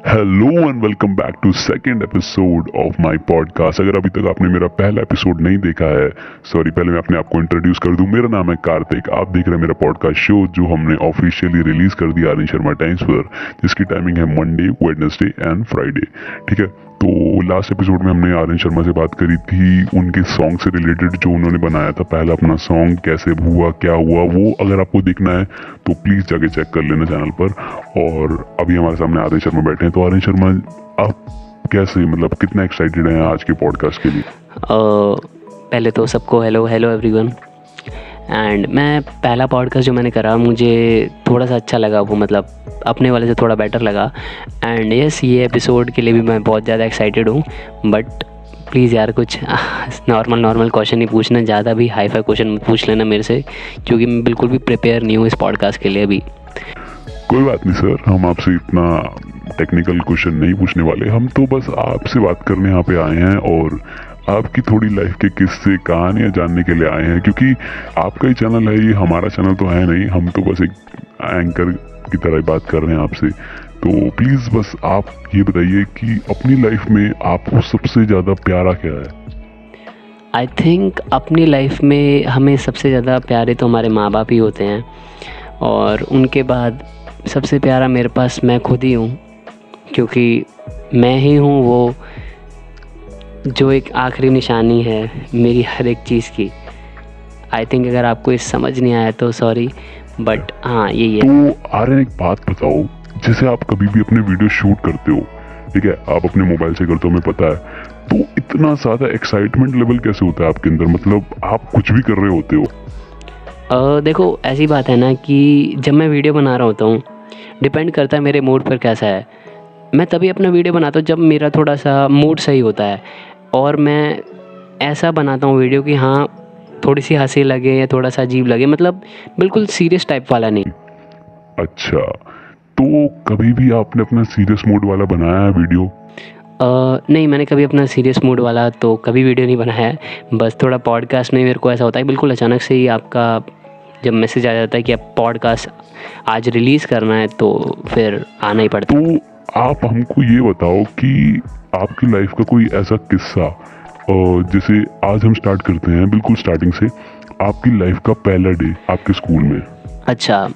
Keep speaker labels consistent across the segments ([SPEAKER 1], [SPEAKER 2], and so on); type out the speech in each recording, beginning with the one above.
[SPEAKER 1] Hello and welcome back to second episode of my podcast. अगर अभी तक आपने मेरा पहला एपिसोड नहीं देखा है, सॉरी, पहले मैं अपने आप को इंट्रोड्यूस कर दूं। मेरा नाम है कार्तिक, आप देख रहे हैं मेरा पॉडकास्ट शो जो हमने ऑफिशियली रिलीज कर दिया आर्यन शर्मा टाइम्स पर, जिसकी टाइमिंग है मंडे, वेडनेसडे एंड फ्राइडे। ठीक है, तो लास्ट एपिसोड में हमने आर्यन शर्मा से बात करी थी उनके सॉन्ग से रिलेटेड जो उन्होंने बनाया था, पहला अपना सॉन्ग कैसे हुआ क्या हुआ। वो अगर आपको देखना है तो प्लीज़ जाके चेक कर लेना चैनल पर। और अभी हमारे सामने आर्यन शर्मा बैठे हैं। तो आर्यन शर्मा, आप कैसे, मतलब कितना एक्साइटेड हैं आज के पॉडकास्ट के लिए?
[SPEAKER 2] पहले तो सबको हेलो एवरीवन। एंड मैं पहला पॉडकास्ट जो मैंने करा, मुझे थोड़ा सा अच्छा लगा, वो मतलब अपने वाले से थोड़ा बेटर लगा। एंड यस, ये एपिसोड के लिए भी मैं बहुत ज़्यादा एक्साइटेड हूँ। बट प्लीज़ यार कुछ नॉर्मल क्वेश्चन ही पूछना, ज़्यादा भी हाई फाई क्वेश्चन मत पूछ लेना मेरे से, क्योंकि मैं बिल्कुल भी प्रिपेयर नहीं हूँ इस पॉडकास्ट के लिए अभी।
[SPEAKER 1] कोई बात नहीं सर, हम आपसे इतना टेक्निकल क्वेश्चन नहीं पूछने वाले। हम तो बस आपसे बात करने यहाँ पे आए हैं और आपकी थोड़ी लाइफ के किस्से कहानियाँ जानने के लिए आए हैं, क्योंकि आपका ही चैनल है ये, हमारा चैनल तो है नहीं। हम तो बस एक एंकर की तरह ही बात कर रहे हैं आपसे। तो प्लीज़ बस आप ये बताइए कि अपनी लाइफ में आपको सबसे ज़्यादा प्यारा क्या है?
[SPEAKER 2] आई थिंक अपनी लाइफ में हमें सबसे ज़्यादा प्यारे तो हमारे माँ बाप ही होते हैं, और उनके बाद सबसे प्यारा मेरे पास मैं खुद ही हूँ, क्योंकि मैं ही हूँ वो जो एक आखिरी निशानी है मेरी हर एक चीज़ की। आई थिंक अगर आपको इस समझ नहीं आया तो सॉरी, बट हाँ यही है।
[SPEAKER 1] तो आर्यन, एक बात बताओ, जैसे आप कभी भी अपने वीडियो शूट करते हो, ठीक है, आप अपने मोबाइल से करते हो, हमें पता है, तो इतना ज़्यादा एक्साइटमेंट लेवल कैसे होता है आपके अंदर? मतलब आप कुछ भी कर रहे होते हो।
[SPEAKER 2] देखो, ऐसी बात है ना कि जब मैं वीडियो बना रहा होता हूँ, डिपेंड करता है मेरे मूड पर कैसा है। मैं तभी अपना वीडियो बनाता हूँ जब मेरा थोड़ा सा मूड सही होता है, और मैं ऐसा बनाता हूँ वीडियो कि हाँ थोड़ी सी हंसी लगे या थोड़ा सा अजीब लगे, मतलब बिल्कुल सीरियस टाइप वाला नहीं।
[SPEAKER 1] अच्छा, तो कभी भी आपने अपना सीरियस मोड वाला बनाया है वीडियो?
[SPEAKER 2] नहीं, मैंने कभी अपना सीरियस मूड वाला तो कभी वीडियो नहीं बनाया है। बस थोड़ा पॉडकास्ट में मेरे को ऐसा होता है, बिल्कुल अचानक से ही आपका जब मैसेज आ जाता है कि आप पॉडकास्ट आज रिलीज़ करना है, तो फिर आना ही पड़ता है।
[SPEAKER 1] तो आप हमको ये बताओ कि आपकी लाइफ का कोई ऐसा किस्सा, जैसे आज हम स्टार्ट करते हैं बिल्कुल स्टार्टिंग से, आपकी लाइफ का पहला डे आपके स्कूल में।
[SPEAKER 2] अच्छा,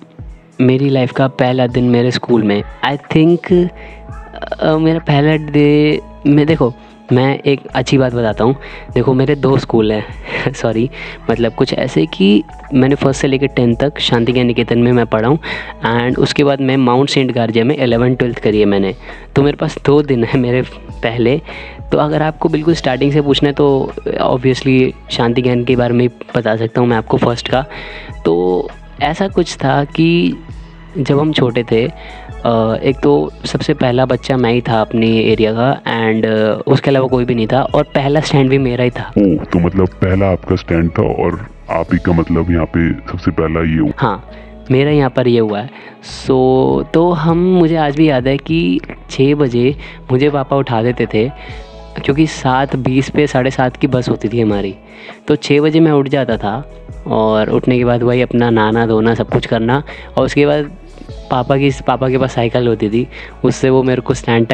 [SPEAKER 2] मेरी लाइफ का पहला दिन मेरे स्कूल में, आई थिंक मेरा पहला डे में, देखो मैं एक अच्छी बात बताता हूँ। देखो, मेरे 2 स्कूल हैं सॉरी, मतलब कुछ ऐसे कि मैंने फर्स्ट से लेकर 10 तक शांति ज्ञान निकेतन में मैं पढ़ा हूँ, एंड उसके बाद मैं माउंट सेंट गार्जिया में 11th-12th करी है मैंने। तो मेरे पास 2 दिन है मेरे पहले। तो अगर आपको बिल्कुल स्टार्टिंग से पूछना है तो ऑब्वियसली शांति ज्ञान के बारे में बता सकता हूँ मैं आपको फर्स्ट का। तो ऐसा कुछ था कि जब हम छोटे थे, एक तो सबसे पहला बच्चा मैं ही था अपने एरिया का, एंड उसके अलावा कोई भी नहीं था, और पहला स्टैंड भी मेरा ही था।
[SPEAKER 1] ओह, तो मतलब पहला आपका स्टैंड था और आप ही का, मतलब यहाँ पे सबसे पहला ये हुआ?
[SPEAKER 2] हाँ, मेरा यहाँ पर ये हुआ है। तो मुझे आज भी याद है कि 6 बजे मुझे पापा उठा देते थे, क्योंकि 7:20 पे 7:30 की बस होती थी हमारी। तो 6 बजे मैं उठ जाता था, और उठने के बाद वही अपना नहाना धोना सब कुछ करना, और उसके बाद पापा के पास साइकिल होती थी, उससे वो मेरे को स्टैंड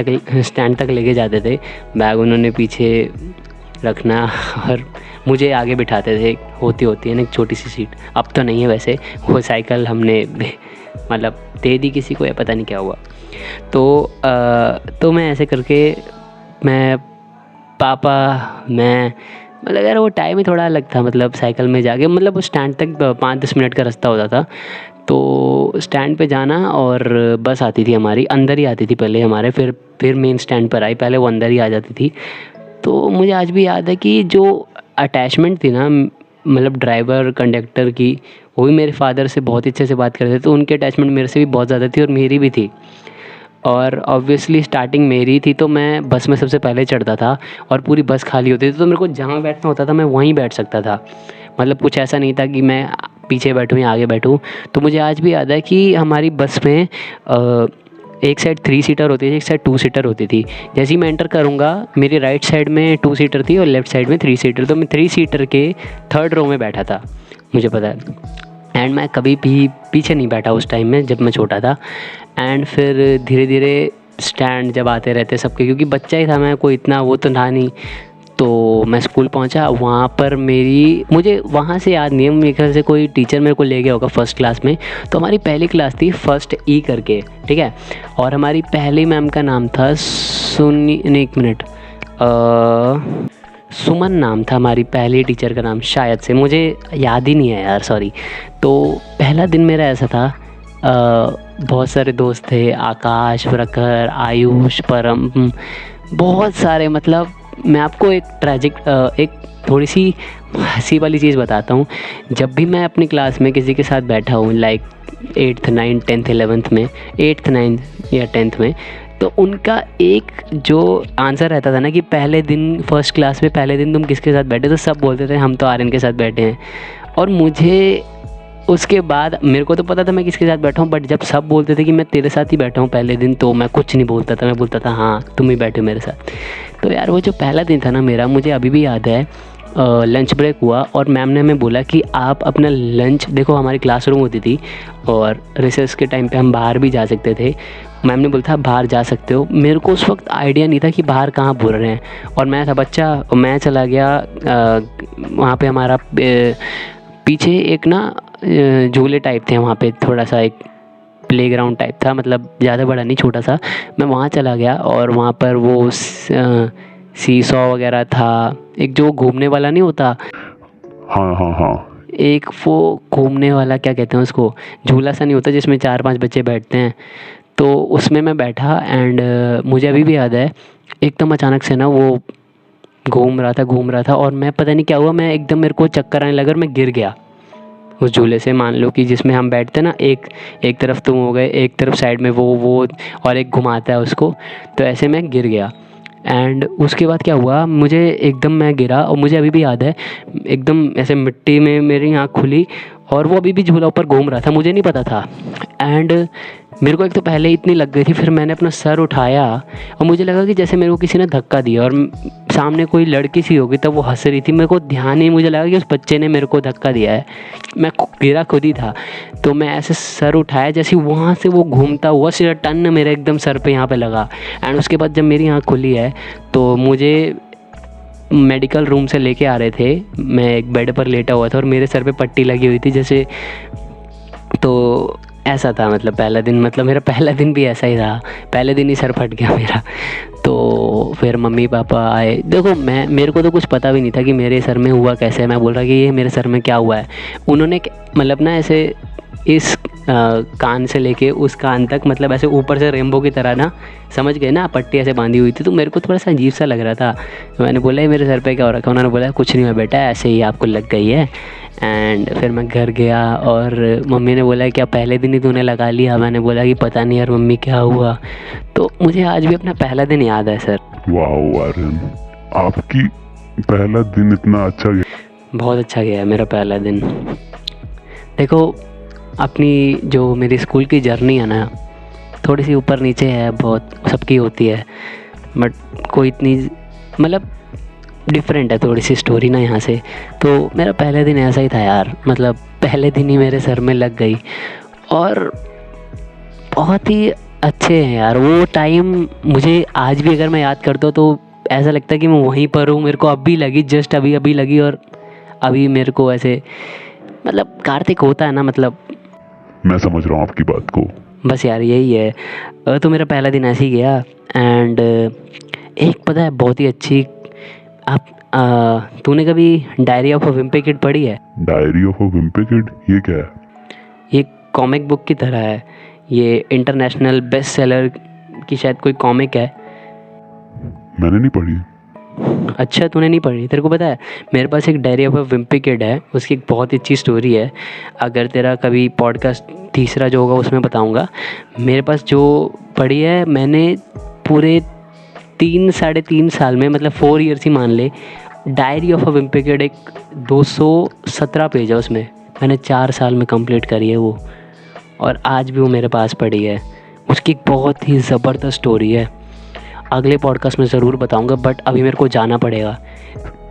[SPEAKER 2] तक लेके जाते थे। बैग उन्होंने पीछे रखना और मुझे आगे बिठाते थे। होती है ना एक छोटी सी सीट, अब तो नहीं है वैसे, वो साइकिल हमने मतलब दे दी किसी को, या पता नहीं क्या हुआ। तो मैं ऐसे करके मैं मतलब यार वो टाइम ही थोड़ा अलग था, मतलब साइकिल में जाके, मतलब वो स्टैंड तक 5-10 मिनट का रास्ता होता था। तो स्टैंड पे जाना, और बस आती थी हमारी, अंदर ही आती थी पहले हमारे, फिर मेन स्टैंड पर आई, पहले वो अंदर ही आ जाती थी। तो मुझे आज भी याद है कि जो अटैचमेंट थी ना, मतलब ड्राइवर कंडक्टर की, वो भी मेरे फादर से बहुत अच्छे से बात करते थे, तो उनकी अटैचमेंट मेरे से भी बहुत ज़्यादा थी और मेरी भी थी। और ऑब्वियसली स्टार्टिंग मेरी थी, तो मैं बस में सबसे पहले चढ़ता था, और पूरी बस खाली होती थी, तो मेरे को जहाँ बैठना होता था मैं वहीं बैठ सकता था। मतलब कुछ ऐसा नहीं था कि मैं पीछे बैठूँ या आगे बैठूँ। तो मुझे आज भी याद है कि हमारी बस में एक साइड 3 सीटर होती थी, एक साइड 2 सीटर होती थी। जैसे ही मैं एंटर करूँगा, मेरी राइट साइड में 2 सीटर थी और लेफ़्ट साइड में 3 सीटर। तो मैं 3 सीटर के 3rd रो में बैठा था, मुझे पता है। एंड मैं कभी भी पीछे नहीं बैठा उस टाइम में, जब मैं छोटा था। एंड फिर धीरे धीरे स्टैंड जब आते रहते सबके, क्योंकि बच्चा ही था मैं, कोई इतना वो तो था नहीं। तो मैं स्कूल पहुंचा, वहाँ पर मुझे वहाँ से याद नहीं है, मेरे ख्याल से कोई टीचर मेरे को ले गया होगा फर्स्ट क्लास में। तो हमारी पहली क्लास थी फर्स्ट ई करके, ठीक है। और हमारी पहली मैम का नाम था एक मिनट, सुमन नाम था हमारी पहली टीचर का नाम, शायद से, मुझे याद ही नहीं है यार, सॉरी। तो पहला दिन मेरा ऐसा था, बहुत सारे दोस्त थे, आकाश, प्रखर, आयुष, परम, बहुत सारे। मतलब मैं आपको एक थोड़ी सी हंसी वाली चीज़ बताता हूँ। जब भी मैं अपनी क्लास में किसी के साथ बैठा हूँ, like 8th 9th 10th 11th में, 8th 9th या 10th में, तो उनका एक जो आंसर रहता था ना कि पहले दिन फर्स्ट क्लास में पहले दिन तुम किसके साथ बैठे, तो सब बोलते थे हम तो आर्यन के साथ बैठे हैं। और मुझे उसके बाद मेरे को तो पता था मैं किसके साथ बैठा हूँ, बट जब सब बोलते थे कि मैं तेरे साथ ही बैठा हूँ पहले दिन, तो मैं कुछ नहीं बोलता था, मैं बोलता था हाँ तुम ही बैठे मेरे साथ। तो यार वो जो पहला दिन था ना मेरा, मुझे अभी भी याद है। लंच ब्रेक हुआ और मैम ने हमें बोला कि आप अपना लंच, देखो हमारी क्लासरूम होती थी और रिसेस के टाइम पे हम बाहर भी जा सकते थे। मैम ने बोला था बाहर जा सकते हो। मेरे को उस वक्त आइडिया नहीं था कि बाहर कहाँ बोल रहे हैं, और मैं था बच्चा, मैं चला गया वहाँ पे हमारा पीछे एक ना झूले टाइप थे वहाँ पे, थोड़ा सा एक प्लेग्राउंड टाइप था, मतलब ज़्यादा बड़ा नहीं, छोटा सा। मैं वहाँ चला गया और वहाँ पर वो सीसॉ वगैरह था, एक जो घूमने वाला नहीं होता,
[SPEAKER 1] हाँ हाँ हाँ,
[SPEAKER 2] एक वो घूमने वाला क्या कहते हैं उसको, झूला सा नहीं होता जिसमें 4-5 बच्चे बैठते हैं, तो उसमें मैं बैठा। एंड मुझे अभी भी याद है, एकदम अचानक से ना वो घूम रहा था और मैं पता नहीं क्या हुआ, मैं एकदम, मेरे को चक्कर आने लगा और मैं गिर गया उस झूले से। मान लो कि जिसमें हम बैठते ना, एक तरफ तुम हो गए, एक तरफ साइड में वो और एक घुमाता है उसको, तो ऐसे मैं गिर गया। एंड उसके बाद क्या हुआ, मुझे एकदम मैं गिरा और मुझे अभी भी याद है, एकदम ऐसे मिट्टी में मेरी आँख खुली और वो अभी भी झूला ऊपर घूम रहा था, मुझे नहीं पता था। एंड मेरे को एक तो पहले इतनी लग गई थी, फिर मैंने अपना सर उठाया और मुझे लगा कि जैसे मेरे को किसी ने धक्का दिया, और सामने कोई लड़की सी होगी तब वो हंस रही थी, मेरे को ध्यान नहीं, मुझे लगा कि उस बच्चे ने मेरे को धक्का दिया है, मैं गिरा खुद ही था। तो मैं ऐसे सर उठाया, जैसे वहाँ से वो घूमता हुआ सीधा टन मेरे एकदम सर पे यहाँ पे लगा। एंड उसके बाद जब मेरी आँख खुली है तो मुझे मेडिकल रूम से लेके आ रहे थे, मैं एक बेड पर लेटा हुआ था और मेरे सर पे पट्टी लगी हुई थी जैसे। तो ऐसा था, मतलब पहला दिन, मतलब मेरा पहला दिन भी ऐसा ही रहा, पहले दिन ही सर फट गया मेरा। तो फिर मम्मी पापा आए, देखो मेरे को तो कुछ पता भी नहीं था कि मेरे सर में हुआ कैसे है, मैं बोल रहा कि ये मेरे सर में क्या हुआ है। उन्होंने मतलब ना ऐसे इस कान से लेके उस कान तक, मतलब ऐसे ऊपर से रेनबो की तरह ना, समझ गए ना, पट्टी ऐसे बांधी हुई थी। तो मेरे को थोड़ा सा अजीब सा लग रहा था। मैंने बोला ये मेरे सर पे क्या हो रखा है, उन्होंने बोला कुछ नहीं हुआ बेटा, ऐसे ही आपको लग गई है। एंड फिर मैं घर गया और मम्मी ने बोला क्या पहले दिन ही तूने लगा लिया। मैंने बोला कि पता नहीं यार मम्मी क्या हुआ। तो मुझे आज भी अपना पहला दिन याद है सर।
[SPEAKER 1] वाह आर्यन, आपकी पहला दिन इतना अच्छा गया।
[SPEAKER 2] बहुत अच्छा गया है मेरा पहला दिन। देखो अपनी जो मेरी स्कूल की जर्नी है ना, थोड़ी सी ऊपर नीचे है, बहुत सबकी होती है, बट कोई इतनी मतलब डिफरेंट है थोड़ी सी स्टोरी ना यहाँ से। तो मेरा पहले दिन ऐसा ही था यार, मतलब पहले दिन ही मेरे सर में लग गई। और बहुत ही अच्छे हैं यार वो टाइम, मुझे आज भी अगर मैं याद करता हूँ तो ऐसा लगता है कि मैं वहीं पर हूँ। मेरे को अभी लगी, जस्ट अभी लगी, और अभी मेरे को ऐसे, मतलब कार्तिक होता है ना, मतलब
[SPEAKER 1] मैं समझ रहा हूँ आपकी बात को।
[SPEAKER 2] बस यार यही है। तो मेरा पहला दिन ऐसे ही गया। एंड एक पता है बहुत ही अच्छी, आप तूने कभी diary of a Wimpy kid पढ़ी है?
[SPEAKER 1] Diary of a Wimpy kid, ये क्या है?
[SPEAKER 2] ये कॉमिक बुक की तरह है, ये इंटरनेशनल बेस्ट सेलर की शायद कोई कॉमिक है।
[SPEAKER 1] मैंने नहीं पढ़ी।
[SPEAKER 2] अच्छा तूने नहीं पढ़ी? तेरे को पता है मेरे पास एक diary of a Wimpy kid है, उसकी एक बहुत अच्छी स्टोरी है। अगर तेरा कभी पॉडकास्ट तीसरा जो होगा उसमें बताऊंगा। मेरे पास जो पढ़ी है मैंने पूरे 3-3.5 साल में, मतलब 4 ईयर्स ही मान ले। Diary of a Wimpy kid एक 217 पेज है उसमें, मैंने 4 साल में कंप्लीट करी है वो, और आज भी वो मेरे पास पड़ी है। उसकी एक बहुत ही ज़बरदस्त स्टोरी है, अगले पॉडकास्ट में ज़रूर बताऊंगा, बट अभी मेरे को जाना पड़ेगा।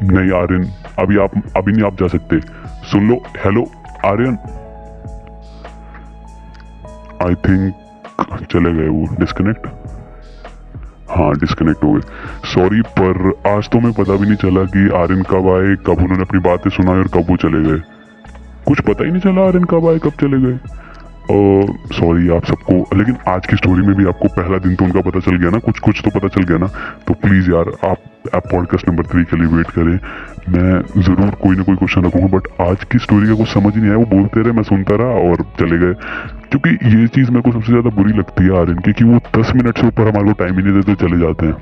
[SPEAKER 1] नहीं आर्यन, अभी नहीं आप जा सकते। सुन लो, हेलो आर्यन, आई थिंक चले गए वो, डिस्कनेक्ट। हाँ डिस्कनेक्ट हो गए, सॉरी। पर आज तो हमें पता भी नहीं चला कि आर्यन कब आए, कब उन्होंने अपनी बातें सुनाई और कब वो चले गए। कुछ पता ही नहीं चला आर्यन कब आए, कब चले गए। सॉरी आप सबको, लेकिन आज की स्टोरी में भी आपको पहला दिन तो उनका पता चल गया ना, कुछ कुछ तो पता चल गया ना। तो प्लीज़ यार आप पॉडकास्ट नंबर 3 के लिए वेट करें। मैं ज़रूर कोई ना कोई क्वेश्चन रखूँगा, बट आज की स्टोरी का कुछ समझ ही नहीं आया। वो बोलते रहे, मैं सुनता रहा और चले गए। क्योंकि ये चीज़ मेरे को सबसे ज़्यादा बुरी लगती है आर्यन की, कि वो 10 मिनट से ऊपर हमारे को टाइम ही नहीं देते, चले जाते हैं।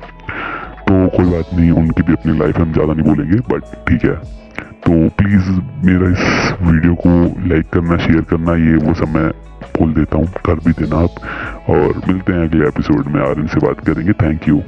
[SPEAKER 1] तो कोई बात नहीं, उनकी भी अपनी लाइफ है, हम ज़्यादा नहीं बोलेंगे, बट ठीक है। तो प्लीज़ मेरा इस वीडियो को लाइक करना, शेयर करना, ये वो सब मैं बोल देता हूँ, कर भी देना आप। और मिलते हैं अगले एपिसोड में, आर्यन से बात करेंगे। Thank you.